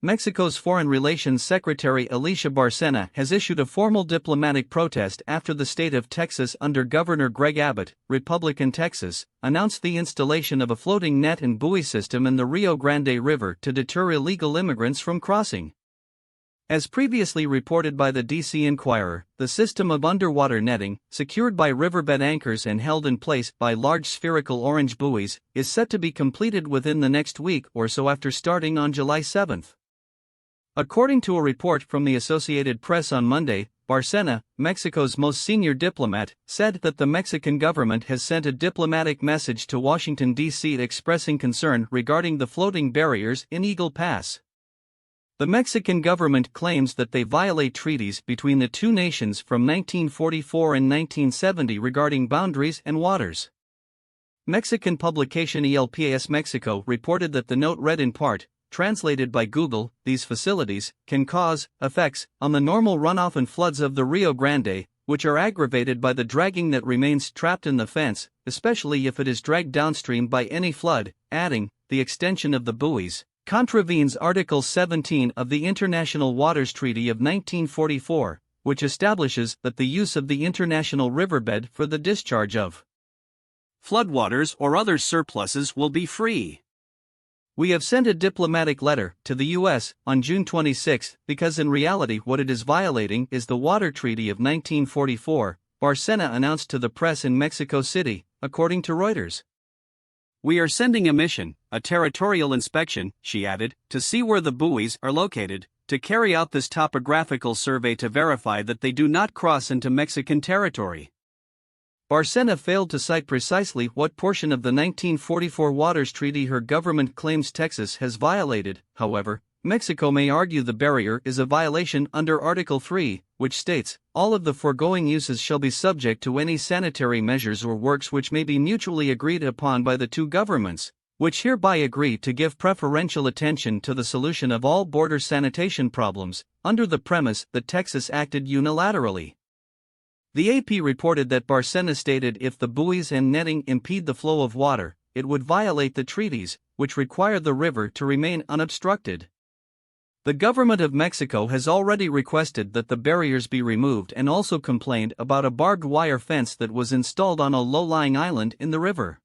Mexico's Foreign Relations Secretary Alicia Bárcena has issued a formal diplomatic protest after the state of Texas under Governor Greg Abbott, Republican Texas, announced the installation of a floating net and buoy system in the Rio Grande River to deter illegal immigrants from crossing. As previously reported by the D.C. Inquirer, the system of underwater netting, secured by riverbed anchors and held in place by large spherical orange buoys, is set to be completed within the next week or so after starting on July 7. According to a report from the Associated Press on Monday, Bárcena, Mexico's most senior diplomat, said that the Mexican government has sent a diplomatic message to Washington, D.C. expressing concern regarding the floating barriers in Eagle Pass. The Mexican government claims that they violate treaties between the two nations from 1944 and 1970 regarding boundaries and waters. Mexican publication ELPAS Mexico reported that the note read in part, translated by Google, these facilities can cause effects on the normal runoff and floods of the Rio Grande, which are aggravated by the dragging that remains trapped in the fence, especially if it is dragged downstream by any flood, adding, the extension of the buoys contravenes Article 17 of the International Waters Treaty of 1944, which establishes that the use of the international riverbed for the discharge of floodwaters or other surpluses will be free. We have sent a diplomatic letter to the U.S. on June 26 because in reality what it is violating is the Water Treaty of 1944, Bárcena announced to the press in Mexico City, according to Reuters. We are sending a mission, a territorial inspection, she added, to see where the buoys are located, to carry out this topographical survey to verify that they do not cross into Mexican territory. Bárcena failed to cite precisely what portion of the 1944 Waters Treaty her government claims Texas has violated. However, Mexico may argue the barrier is a violation under Article 3, which states, all of the foregoing uses shall be subject to any sanitary measures or works which may be mutually agreed upon by the two governments, which hereby agree to give preferential attention to the solution of all border sanitation problems, under the premise that Texas acted unilaterally. The AP reported that Bárcena stated if the buoys and netting impede the flow of water, it would violate the treaties, which require the river to remain unobstructed. The government of Mexico has already requested that the barriers be removed and also complained about a barbed wire fence that was installed on a low-lying island in the river.